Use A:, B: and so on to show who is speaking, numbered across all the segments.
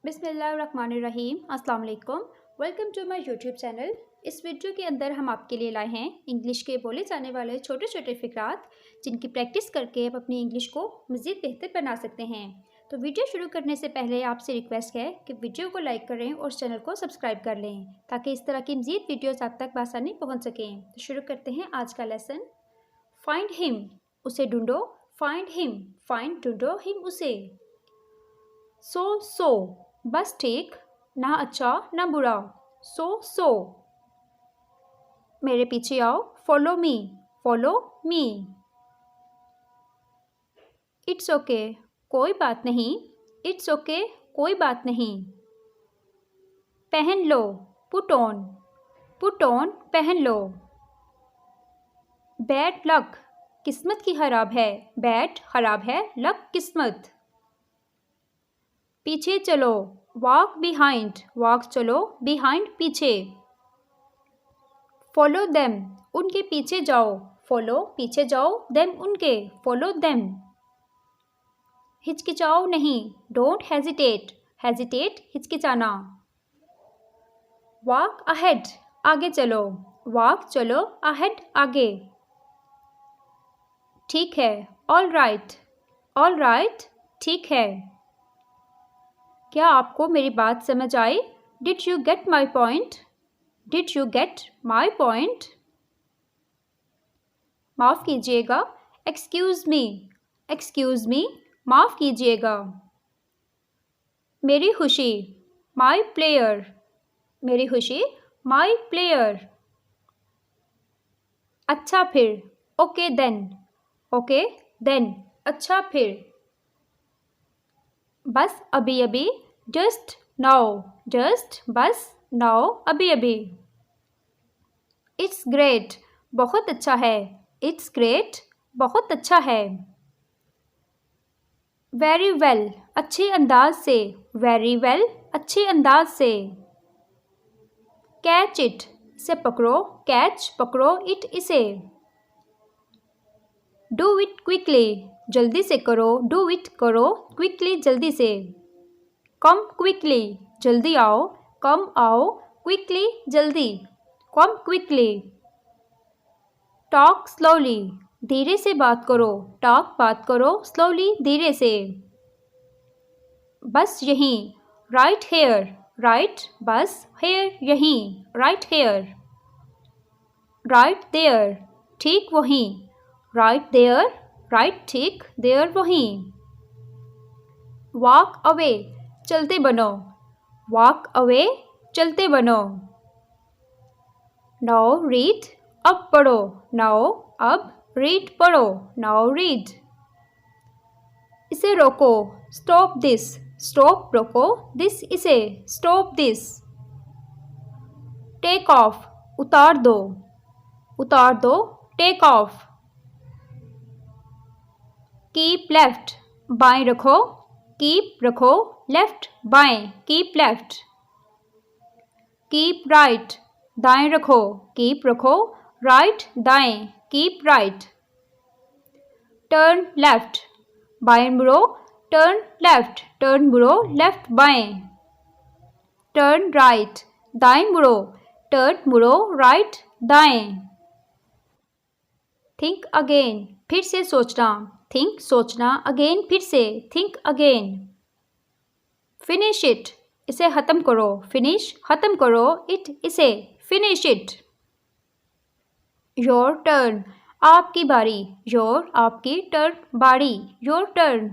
A: बिस्मिल्लाहिर्रहमानिर्रहीम। अस्सलाम वालेकुम। Welcome to my YouTube channel. इस वीडियो के अंदर हम आपके लिए लाए हैं इंग्लिश के बोले जाने वाले छोटे छोटे फ़िक़रात, जिनकी प्रैक्टिस करके आप अपनी इंग्लिश को मज़ीद बेहतर बना सकते हैं। तो वीडियो शुरू करने से पहले आपसे रिक्वेस्ट है कि वीडियो को लाइक करें और चैनल को सब्सक्राइब कर लें, ताकि इस तरह की मज़ीद वीडियोज़ आप तक आसानी पहुँच सकें। तो शुरू करते हैं आज का लेसन। फाइंड हिम, उसे ढूंढो। फाइंड हिम, फाइंड ढूंढो, हिम उसे। सो बस ठीक, ना अच्छा ना बुरा। सो मेरे पीछे आओ। Follow me, follow me. It's okay, कोई बात नहीं। इट्स ओके, कोई बात नहीं। पहन लो, पुट ऑन, पुट ऑन, पहन लो। बैड लक, किस्मत की खराब है। बैड खराब है, लक किस्मत। पीछे चलो, वॉक बिहाइंड, वॉक चलो, बिहाइंड पीछे। फॉलो देम, उनके पीछे जाओ। फॉलो पीछे जाओ, देम उनके, फॉलो देम। हिचकिचाओ नहीं, डोंट हेजिटेट, हेजिटेट हिचकिचाना। वॉक अहेड, आगे चलो। वॉक चलो, अहेड आगे। ठीक है, ऑल राइट, ऑल राइट ठीक है। क्या आपको मेरी बात समझ आई? Did you get my point? Did you get my point? माफ़ कीजिएगा, एक्सक्यूज़ मी, एक्सक्यूज़ मी, माफ़ कीजिएगा। मेरी खुशी, माई प्लेयर, मेरी खुशी, माई प्लेयर। अच्छा फिर, ओके देन, ओके देन, अच्छा फिर। बस अभी अभी, जस्ट नाउ, जस्ट बस नाउ, अभी अभी। इट्स ग्रेट, बहुत अच्छा है। इट्स ग्रेट, बहुत अच्छा है। वेरी वेल, अच्छे अंदाज से। वेरी वेल, अच्छे अंदाज से। कैच इट, इसे पकड़ो। कैच पकड़ो, इट इसे। डू इट क्विकली, जल्दी से करो। डू इट करो, क्विकली जल्दी से। कम क्विकली, जल्दी आओ। कम आओ, क्विकली जल्दी। कम क्विकली। टॉक स्लोली, धीरे से बात करो। टॉक बात करो, स्लोली धीरे से। बस यहीं, राइट हेयर, राइट बस, हेयर यहीं, राइट हेयर। राइट देयर, ठीक वहीं। राइट देयर, राइट ठीक, देयर वहीं। वॉक अवे, चलते बनो। वॉक अवे, चलते बनो। नाउ रीड, अब पढ़ो। नाउ अब, रीड पढ़ो। Now read. इसे रोको, स्टॉप दिस, स्टॉप रोको, दिस इसे, स्टॉप दिस। टेक ऑफ, उतार दो। उतार दो, टेक ऑफ। कीप लेफ्ट, बाएं रखो। कीप रखो, लेफ्ट बाएं, कीप लेफ्ट। कीप राइट, दाएं रखो। कीप रखो, राइट दाएं, कीप राइट। टर्न लेफ्ट, बाएं मुड़ो। टर्न लेफ्ट, टर्न मुड़ो, लेफ्ट बाएं। टर्न राइट, दाएं मुड़ो। टर्न मुड़ो, राइट दाएं। थिंक अगेन, फिर से सोचना। थिंक सोचना, अगेन फिर से, थिंक अगेन। फिनिश इट, इसे ख़त्म करो। फिनिश ख़त्म करो, इट इसे, फिनिश इट। योर टर्न, आपकी बारी। योर आपकी, टर्न बारी, योर टर्न।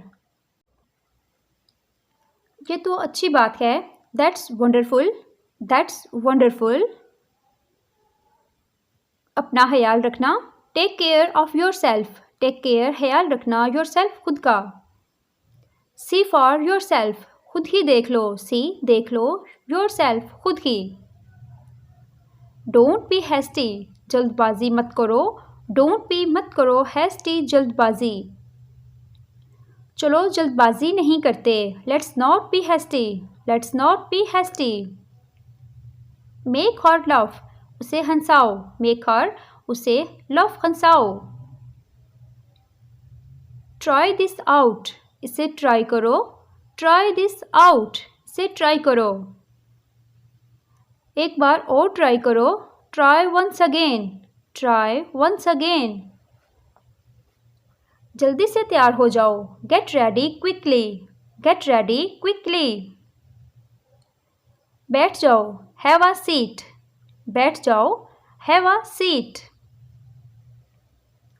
A: ये तो अच्छी बात है। That's wonderful, that's wonderful. अपना ख्याल रखना। Take care of yourself, take care ख्याल रखना, योर सेल्फ खुद का। सी फॉर योर सेल्फ, खुद ही देख लो। सी देख लो, योर सेल्फ खुद ही। डोंट बी हैस्टी, जल्दबाजी मत करो। डोंट बी मत करो, हैस्टी जल्दबाजी। चलो जल्दबाजी नहीं करते। Let's not be hasty, let's not be hasty. Make her love, उसे हंसाओ। मेक हर, उसे लव हंसाओ। ट्राई दिस आउट, इसे ट्राई करो। ट्राई दिस आउट, से ट्राई करो। एक बार और ट्राई करो। Try once again. Try once again. जल्दी से तैयार हो जाओ। Get ready quickly. Get ready quickly. बैठ जाओ। Have a seat. बैठ जाओ। Have a seat.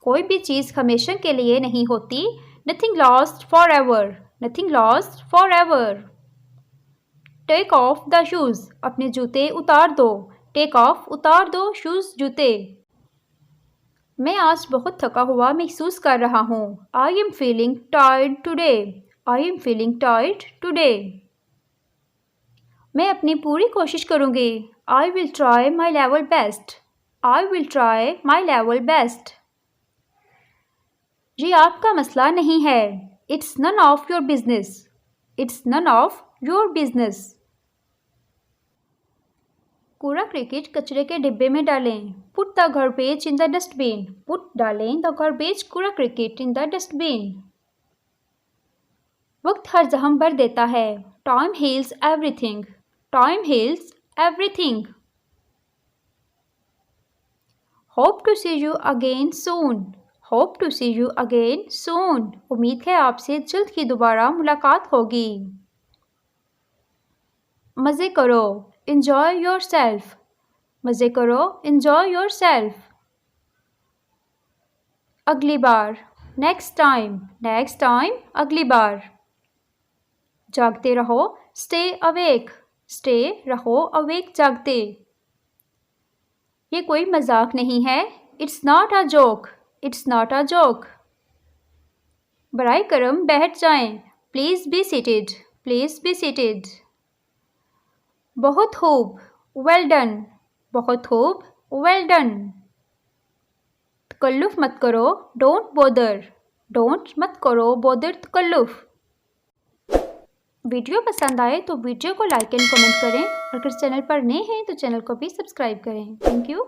A: कोई भी चीज़ हमेशा के लिए नहीं होती। Nothing last forever. Nothing last forever. Take off the shoes. अपने जूते उतार दो। टेक ऑफ उतार दो शूज़ जूते। मैं आज बहुत थका हुआ महसूस कर रहा हूँ। I am feeling tired today. I am feeling tired today. मैं अपनी पूरी कोशिश करूँगी। I will try my level best. I will try my level best. ये आपका मसला नहीं है। It's none of your business. It's none of your business. कूड़ा क्रिकेट कचरे के डिब्बे में डालें। Put the garbage in the dustbin. Put डालें द गार्बेज कूड़ा क्रिकेट इन द डस्टबिन। वक्त हर जख्म भर देता है। Time heals everything. Time heals everything. Hope to see you again soon. Hope to see you again soon. उम्मीद है आपसे जल्द ही दोबारा मुलाकात होगी। मज़े करो। Enjoy yourself. मज़े करो। Enjoy yourself. अगली बार। Next time. Next time. अगली बार। जागते रहो। Stay awake. Stay रहो awake जागते। ये कोई मजाक नहीं है। It's not a joke. It's not a joke. बराए करम बैठ जाएं। Please be seated. Please be seated. बहुत खूब। Well done. बहुत खूब। Well done. तकल्लुफ़ मत करो। Don't bother. डोंट मत करो बोदर तकल्लुफ़। वीडियो पसंद आए तो वीडियो को लाइक एंड कमेंट करें। अगर चैनल पर नए हैं तो चैनल को भी सब्सक्राइब करें। Thank you.